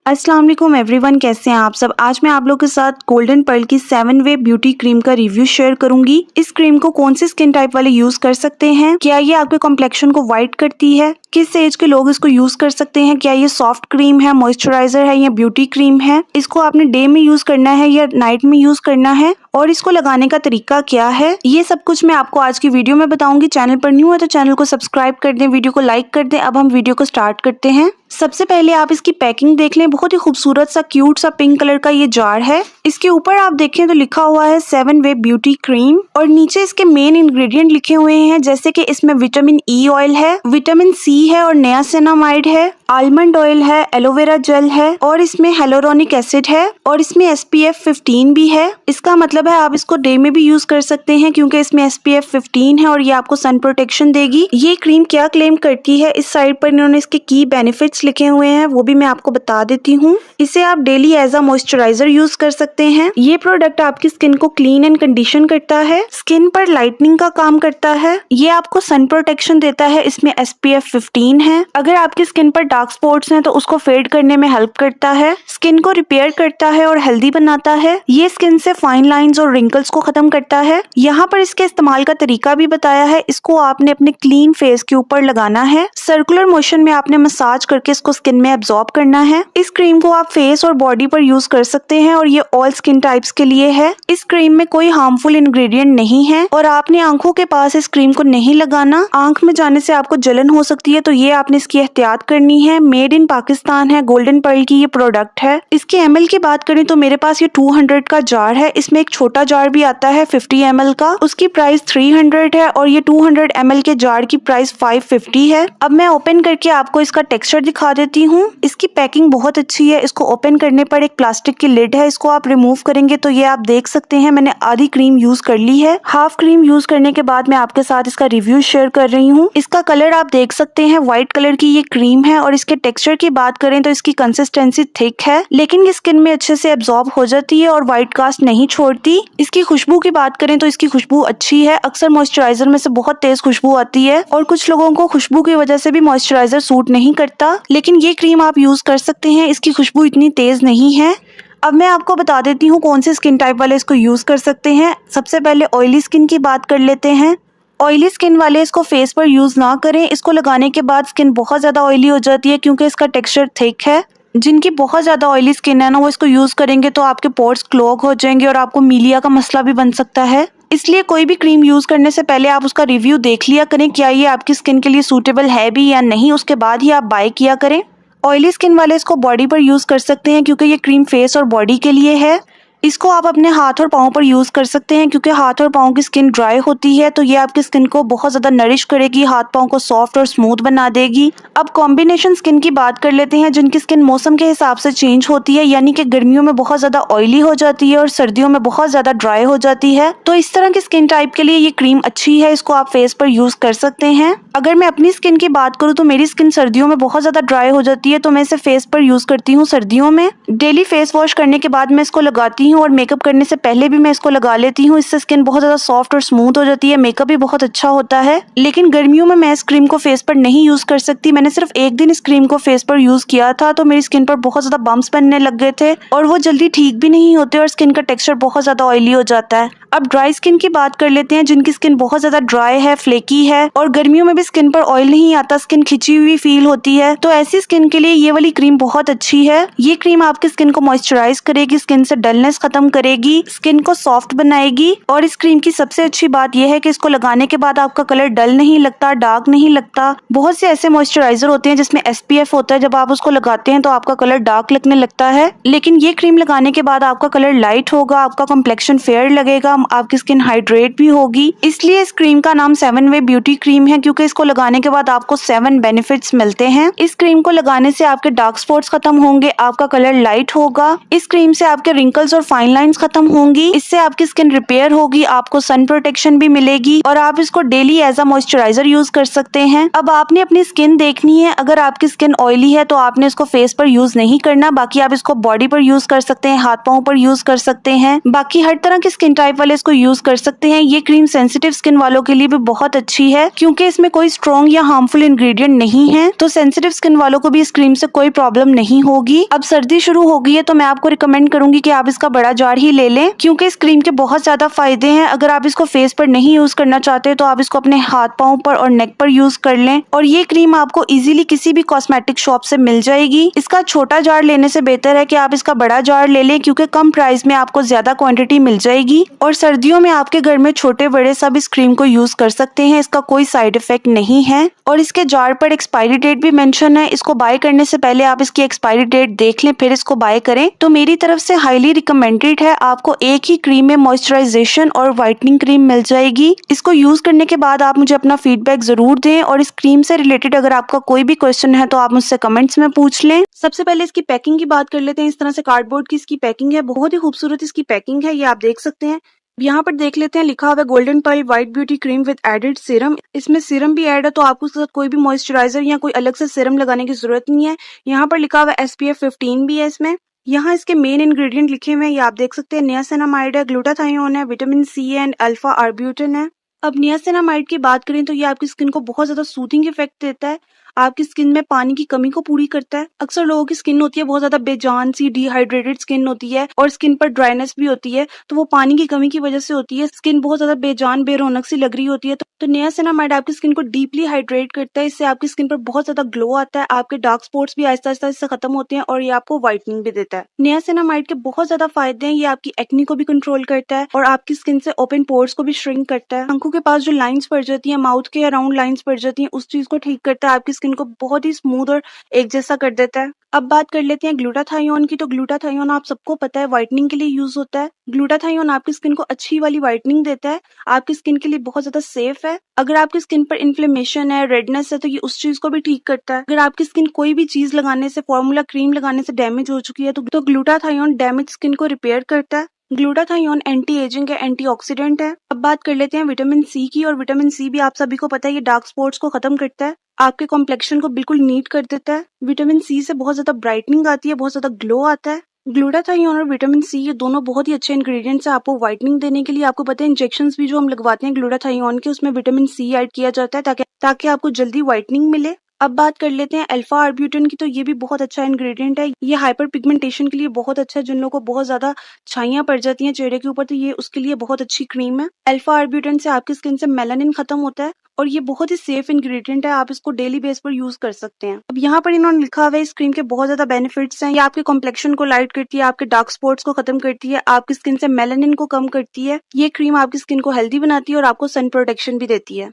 अस्सलाम वालेकुम एवरीवन, कैसे हैं आप सब। आज मैं आप लोगों के साथ गोल्डन पर्ल की 7 वे ब्यूटी क्रीम का रिव्यू शेयर करूंगी। इस क्रीम को कौन से स्किन टाइप वाले यूज कर सकते हैं, क्या ये आपके कॉम्प्लेक्शन को वाइट करती है, किस एज के लोग इसको यूज कर सकते हैं, क्या ये सॉफ्ट क्रीम है, मॉइस्चराइजर है या ब्यूटी क्रीम है, इसको आपने डे में यूज करना है या नाइट में यूज करना है और इसको लगाने का तरीका क्या है, ये सब कुछ मैं आपको आज की वीडियो में बताऊंगी। चैनल पर न्यू है तो चैनल को सब्सक्राइब कर दें, वीडियो को लाइक कर दें। अब हम वीडियो को स्टार्ट करते हैं। सबसे पहले आप इसकी पैकिंग देख लें। बहुत ही खूबसूरत सा क्यूट सा पिंक कलर का ये जार है। इसके ऊपर आप देखें तो लिखा हुआ है 7 वे ब्यूटी क्रीम और नीचे इसके मेन इंग्रेडिएंट लिखे हुए हैं, जैसे कि इसमें विटामिन ई ऑयल है, विटामिन सी है और नियासिनामाइड है, आलमंड ऑयल है, एलोवेरा जेल है और इसमें हेलोरोनिक एसिड है और इसमें SPF 15 भी है। इसका मतलब है आप इसको डे में भी यूज कर सकते हैं क्योंकि इसमें SPF 15 है और ये आपको सन प्रोटेक्शन देगी। ये क्रीम क्या क्लेम करती है, इस साइड पर इन्होंने इसके की बेनिफिट्स लिखे हुए हैं, वो भी मैं आपको बता देती हूँ। इसे आप daily as a moisturiser use कर सकते हैं। ये प्रोडक्ट आपकी स्किन को क्लीन एंड कंडीशन करता है, स्किन पर लाइटनिंग का काम करता है, ये आपको सन प्रोटेक्शन देता है, इसमें SPF 15 है। अगर आपकी स्किन पर डार्क स्पॉट्स हैं तो उसको फेड करने में हेल्प करता है, स्किन को रिपेयर करता है और हेल्दी बनाता है। ये स्किन से फाइन लाइंस और रिंकल्स को खत्म करता है। यहाँ पर इसके इस्तेमाल का तरीका भी बताया है। इसको आपने अपने क्लीन फेस के ऊपर लगाना है, सर्कुलर मोशन में आपने मसाज करके इसको स्किन में एब्जॉर्ब करना है। इस क्रीम को आप फेस और बॉडी पर यूज कर सकते हैं और ये ऑल स्किन टाइप्स के लिए है। इस क्रीम में कोई हार्मफुल इंग्रेडिएंट नहीं है और आपने आंखों के पास इस क्रीम को नहीं लगाना। आंख में जाने से आपको जलन हो सकती है तो ये आपने इसकी एहतियात करनी है। मेड इन पाकिस्तान है, गोल्डन पर्ल की ये प्रोडक्ट है। इसके ml की बात करें तो मेरे पास ये 200 का जार है। इसमें एक छोटा जार भी आता है 50 ml का, उसकी प्राइस 300 है और ये 200 ml के जार की प्राइस 550 है। अब मैं ओपन करके आपको इसका टेक्सचर दिखा देती हूँ। इसकी पैकिंग बहुत अच्छी है। इसको ओपन करने पर एक प्लास्टिक की लिड है, इसको आप रिमूव करेंगे तो ये आप देख सकते हैं मैंने आधी क्रीम यूज कर ली है। हाफ क्रीम यूज करने के बाद मैं आपके साथ इसका रिव्यू शेयर कर रही हूँ। इसका कलर आप देख सकते हैं, व्हाइट कलर की ये क्रीम है और इसके टेक्सचर की बात करें तो इसकी कंसिस्टेंसी थिक है लेकिन ये स्किन में अच्छे से एब्जॉर्ब हो जाती है और व्हाइट कास्ट नहीं छोड़ती। इसकी खुशबू की बात करें तो इसकी खुशबू अच्छी है। अक्सर मॉइस्चराइजर में से बहुत तेज खुशबू आती है और कुछ लोगों को खुशबू की वजह से भी मॉइस्चराइजर सूट नहीं करता, लेकिन ये क्रीम आप यूज कर सकते हैं। इसकी खुशबू इतनी तेज नहीं है। अब मैं आपको बता देती हूँ कौन से स्किन टाइप वाले इसको यूज कर सकते हैं। सबसे पहले ऑयली स्किन की बात कर लेते हैं। ऑयली स्किन वाले इसको फेस पर यूज ना करें। इसको लगाने के बाद स्किन बहुत ज्यादा ऑयली हो जाती है क्योंकि इसका टेक्सचर थिक है। जिनकी बहुत ज्यादा ऑयली स्किन है ना, वो इसको यूज करेंगे तो आपके पोर्स क्लॉग हो जाएंगे और आपको मिलिया का मसला भी बन सकता है। इसलिए कोई भी क्रीम यूज करने से पहले आप उसका रिव्यू देख लिया करें, क्या ये आपकी स्किन के लिए सूटेबल है भी या नहीं, उसके बाद ही आप बाय किया करें। ऑयली स्किन वाले इसको बॉडी पर यूज कर सकते हैं क्योंकि ये क्रीम फेस और बॉडी के लिए है। इसको आप अपने हाथ और पाँव पर यूज कर सकते हैं क्योंकि हाथ और पाँव की स्किन ड्राई होती है तो ये आपकी स्किन को बहुत ज्यादा नरिश करेगी, हाथ पाँव को सॉफ्ट और स्मूथ बना देगी। अब कॉम्बिनेशन स्किन की बात कर लेते हैं, जिनकी स्किन मौसम के हिसाब से चेंज होती है, यानी कि गर्मियों में बहुत ज्यादा ऑयली हो जाती है और सर्दियों में बहुत ज्यादा ड्राई हो जाती है। तो इस तरह की स्किन टाइप के लिए ये क्रीम अच्छी है, इसको आप फेस पर यूज कर सकते हैं। अगर मैं अपनी स्किन की बात करूँ तो मेरी स्किन सर्दियों में बहुत ज्यादा ड्राई हो जाती है तो मैं इसे फेस पर यूज करती हूँ सर्दियों में। डेली फेस वॉश करने के बाद मैं इसको लगाती हूँ और मेकअप करने से पहले भी मैं इसको लगा लेती हूँ। इससे स्किन बहुत ज्यादा सॉफ्ट और स्मूथ हो जाती है, मेकअप भी बहुत अच्छा होता है। लेकिन गर्मियों में मैं इस क्रीम को फेस पर नहीं यूज कर सकती। मैंने सिर्फ एक दिन इस क्रीम को फेस पर यूज किया था तो मेरी स्किन पर बहुत ज्यादा बम्प्स बनने लग गए थे और वो जल्दी ठीक भी नहीं होते और स्किन का टेक्सचर बहुत ज्यादा ऑयली हो जाता है। अब ड्राई स्किन की बात कर लेते हैं, जिनकी स्किन बहुत ज्यादा ड्राई है, फ्लेकी है और गर्मियों में भी स्किन पर ऑयल नहीं आता, स्किन खिंची हुई फील होती है, तो ऐसी स्किन के लिए ये वाली क्रीम बहुत अच्छी है। ये क्रीम आपकी स्किन को मॉइस्चराइज करेगी, स्किन से डलनेस खत्म करेगी, स्किन को सॉफ्ट बनाएगी और इस क्रीम की सबसे अच्छी बात यह है कि इसको लगाने के बाद आपका कलर डल नहीं लगता, डार्क नहीं लगता। बहुत से ऐसे मॉइस्चराइजर होते हैं जिसमें SPF होता है, जब आप उसको लगाते हैं तो आपका कलर डार्क लगने लगता है, लेकिन ये क्रीम लगाने के बाद आपका कलर लाइट होगा, आपका कॉम्प्लेक्शन फेयर लगेगा, आपकी स्किन हाइड्रेट भी होगी। इसलिए इस क्रीम का नाम 7 वे ब्यूटी क्रीम है क्योंकि इसको लगाने के बाद आपको 7 बेनिफिट्स मिलते हैं। इस क्रीम को लगाने से आपके डार्क स्पॉट्स खत्म होंगे, आपका कलर लाइट होगा। इस क्रीम से आपके रिंकल्स और फाइन लाइंस खत्म होंगी, इससे आपकी स्किन रिपेयर होगी, आपको सन प्रोटेक्शन भी मिलेगी और आप इसको daily as a moisturiser use कर सकते हैं। अब आपने अपनी स्किन देखनी है, अगर आपकी स्किन ऑयली है तो आपने इसको फेस पर यूज नहीं करना, बाकी आप इसको बॉडी पर यूज कर सकते हैं, हाथ पांव पर यूज कर सकते हैं, बाकी हर तरह की स्किन टाइप वाले इसको यूज कर सकते हैं। ये क्रीम सेंसिटिव स्किन वालों के लिए भी बहुत अच्छी है क्योंकि इसमें कोई स्ट्रॉन्ग या हार्मफुल इंग्रेडिएंट नहीं है, तो सेंसिटिव स्किन वालों को भी इस क्रीम से कोई प्रॉब्लम नहीं होगी। अब सर्दी शुरू हो गई है तो मैं आपको रिकमेंड करूंगी कि आप इसका बड़ा जार ही ले लें क्योंकि इस क्रीम के बहुत ज्यादा फायदे हैं। अगर आप इसको फेस पर नहीं यूज करना चाहते तो आप इसको अपने हाथ पांव पर और नेक पर यूज कर लें, और ये क्रीम आपको इजीली किसी भी कॉस्मेटिक शॉप से मिल जाएगी। इसका छोटा जार लेने से बेहतर है कि आप इसका बड़ा जार ले लें क्योंकि कम प्राइस में आपको ज्यादा क्वांटिटी मिल जाएगी, और सर्दियों में आपके घर में छोटे बड़े सब इस क्रीम को यूज कर सकते हैं, इसका कोई साइड इफेक्ट नहीं है। और इसके जार पर एक्सपायरी डेट भी मेंशन है, इसको बाय करने से पहले आप इसकी एक्सपायरी डेट देख लें फिर इसको बाय करें। तो मेरी तरफ से हाईली रिकमेंडेड है, आपको एक ही क्रीम में मॉइस्चराइजेशन और व्हाइटनिंग क्रीम मिल जाएगी। इसको यूज करने के बाद आप मुझे अपना फीडबैक जरूर दें, और इस क्रीम से रिलेटेड अगर आपका कोई भी क्वेश्चन है तो आप मुझसे कमेंट्स में पूछ लें। सबसे पहले इसकी पैकिंग की बात कर लेते हैं। इस तरह से कार्डबोर्ड की इसकी पैकिंग है, बहुत ही खूबसूरत इसकी पैकिंग है, ये आप देख सकते हैं। यहाँ पर देख लेते हैं, लिखा हुआ है golden pearl white beauty cream with added serum. इसमें सीरम भी ऐड है तो आपको उसके साथ कोई भी मॉइस्चराइजर या कोई अलग से सीरम लगाने की जरूरत नहीं है। यहाँ पर लिखा हुआ है SPF 15 भी है इसमें। यहाँ इसके मेन इंग्रेडिएंट लिखे हुए हैं, ये आप देख सकते हैं। नियासिनामाइड है, ग्लूटाथायोन है, vitamin C and alpha arbutin है। अब नियासिनामाइड की बात करें तो ये आपकी स्किन को बहुत ज्यादा सूथिंग इफेक्ट देता है, आपकी स्किन में पानी की कमी को पूरी करता है। अक्सर लोगों की स्किन होती है बहुत ज्यादा बेजान सी, डिहाइड्रेटेड स्किन होती है और स्किन पर ड्राइनेस भी होती है, तो वो पानी की कमी की वजह से होती है। स्किन बहुत ज्यादा बेजान बेरौनक सी लग रही होती है, तो नियासिनामाइड आपकी स्किन को डीपली हाइड्रेट करता है, इससे आपकी स्किन पर बहुत ज्यादा ग्लो आता है, आपके डार्क स्पॉट्स भी आहिस्ता आहिस्ता इससे खत्म होते हैं और ये आपको व्हाइटनिंग भी देता है। नियासिनामाइड के बहुत ज्यादा फायदे हैं, ये आपकी एक्नी को भी कंट्रोल करता है और आपकी स्किन से ओपन पोर्स को भी श्रिंक करता है। आंखों के पास जो लाइंस पड़ जाती है, माउथ के अराउंड लाइंस पड़ जाती है, उस चीज को ठीक करता है, आपकी स्किन को बहुत ही स्मूथ और एक जैसा कर देता है। अब बात कर लेते हैं ग्लूटाथायोन की। तो ग्लूटाथायोन आप सबको पता है व्हाइटनिंग के लिए यूज होता है। ग्लूटाथायोन आपकी स्किन को अच्छी वाली व्हाइटनिंग देता है, आपकी स्किन के लिए बहुत ज्यादा सेफ है। अगर आपकी स्किन पर इन्फ्लेमेशन है, रेडनेस है, तो ये उस चीज को भी ठीक करता है। अगर आपकी स्किन कोई भी चीज लगाने से, फॉर्मूला क्रीम लगाने से डैमेज हो चुकी है तो ग्लूटाथायोन डैमेज स्किन को रिपेयर करता है। ग्लूटाथायोन एंटी एजिंग है, एंटीऑक्सीडेंट है। अब बात कर लेते हैं विटामिन C की, और विटामिन C भी आप सभी को पता है ये डार्क स्पॉट्स को खत्म करता है, आपके कॉम्प्लेक्शन को बिल्कुल नीट कर देता है। विटामिन C से बहुत ज्यादा ब्राइटनिंग आती है, बहुत ज्यादा ग्लो आता है। ग्लूटाथायोन और विटामिन C ये दोनों बहुत ही अच्छे इंग्रेडिएंट्स है आपको व्हाइटनिंग देने के लिए। आपको पता है इंजेक्शंस भी जो हम लगवाते हैं ग्लूटाथायोन के, उसमें विटामिन C ऐड किया जाता है ताकि आपको जल्दी व्हाइटनिंग मिले। अब बात कर लेते हैं अल्फा आर्ब्यूटिन की। तो ये भी बहुत अच्छा इंग्रेडिएंट है, ये हाइपर पिगमेंटेशन के लिए बहुत अच्छा है। जिन लोगों को बहुत ज्यादा छाइयां पड़ जाती हैं चेहरे के ऊपर, तो ये उसके लिए बहुत अच्छी क्रीम है। अल्फा आर्ब्यूटिन से आपकी स्किन से मेलानिन खत्म होता है और ये बहुत ही सेफ इंग्रेडिएंट है, आप इसको डेली बेस पर यूज कर सकते हैं। अब यहाँ पर इन्होंने लिखा हुआ है इस क्रीम के बहुत ज्यादा बेनिफिट्स हैं। ये आपके कॉम्प्लेक्शन को लाइट करती है, आपके डार्क स्पॉट्स को खत्म करती है, आपकी स्किन से मेलानिन को कम करती है। ये क्रीम आपकी स्किन को हेल्दी बनाती है और आपको सन प्रोटेक्शन भी देती है।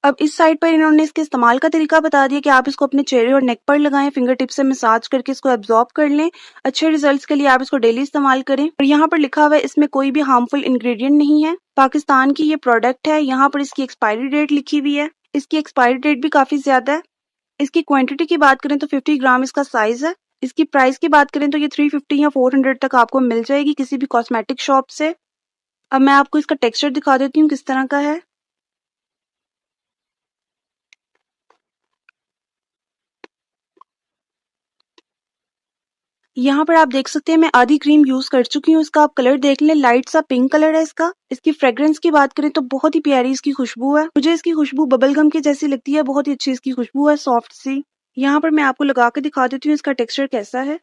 अब इस साइड पर इन्होंने इसके इस्तेमाल का तरीका बता दिया कि आप इसको अपने चेहरे और नेक पर लगाएं, फिंगर टिप से मसाज करके इसको एब्जॉर्ब कर लें। अच्छे रिजल्ट्स के लिए आप इसको डेली इस्तेमाल करें। और यहाँ पर लिखा हुआ है इसमें कोई भी हार्मफुल इंग्रेडिएंट नहीं है, पाकिस्तान की ये प्रोडक्ट है। यहाँ पर इसकी एक्सपायरी डेट लिखी हुई है, इसकी एक्सपायरी डेट भी काफी ज्यादा है। इसकी क्वांटिटी की बात करें तो 50 ग्राम इसका साइज है। इसकी प्राइस की बात करें तो ये 350 या 400 तक आपको मिल जाएगी किसी भी कॉस्मेटिक शॉप से। अब मैं आपको इसका टेक्सचर दिखा देती हूँ किस तरह का है। यहाँ पर आप देख सकते हैं मैं आधी क्रीम यूज कर चुकी हूँ। इसका आप कलर देख लें, लाइट सा पिंक कलर है इसका। इसकी फ्रेग्रेंस की बात करें तो बहुत ही प्यारी इसकी खुशबू है, मुझे इसकी खुशबू बबल गम की जैसी लगती है, बहुत ही अच्छी इसकी खुशबू है, सॉफ्ट सी। यहाँ पर मैं आपको लगा के दिखा देती हूँ इसका टेक्सचर कैसा है।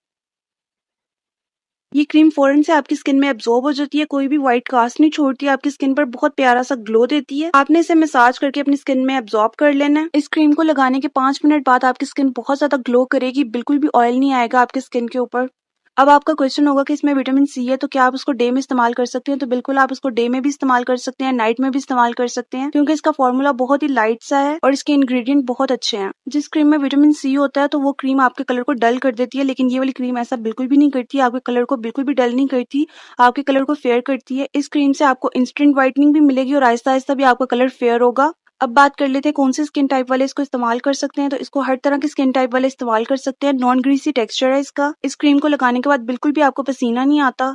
ये क्रीम फौरन से आपकी स्किन में एब्जॉर्ब हो जाती है, कोई भी व्हाइट कास्ट नहीं छोड़ती है, आपकी स्किन पर बहुत प्यारा सा ग्लो देती है। आपने इसे मसाज करके अपनी स्किन में एब्जॉर्ब कर लेना है। इस क्रीम को लगाने के 5 मिनट बाद आपकी स्किन बहुत ज्यादा ग्लो करेगी, बिल्कुल भी ऑयल नहीं आएगा आपकी स्किन के ऊपर। अब आपका क्वेश्चन होगा कि इसमें विटामिन C है तो क्या आप उसको डे में इस्तेमाल कर सकते हैं? तो बिल्कुल आप इसको डे में भी इस्तेमाल कर सकते हैं, नाइट में भी इस्तेमाल कर सकते हैं, क्योंकि इसका फॉर्मूला बहुत ही लाइट सा है और इसके इंग्रेडिएंट बहुत अच्छे हैं। जिस क्रीम में विटामिन C होता है तो वो क्रीम आपके कलर को डल कर देती है, लेकिन ये वाली क्रीम ऐसा बिल्कुल भी नहीं करती, आपके कलर को बिल्कुल भी डल नहीं करती, आपके कलर को फेयर करती है। इस क्रीम से आपको इंस्टेंट व्हाइटनिंग भी मिलेगी और आहिस्ता आहिस्ता भी आपका कलर फेयर होगा। अब बात कर लेते हैं कौन से स्किन टाइप वाले इसको इस्तेमाल कर सकते हैं। तो इसको हर तरह के स्किन टाइप वाले इस्तेमाल कर सकते हैं। नॉन ग्रीसी टेक्सचर है इसका। इस क्रीम को लगाने के बाद बिल्कुल भी आपको पसीना नहीं आता,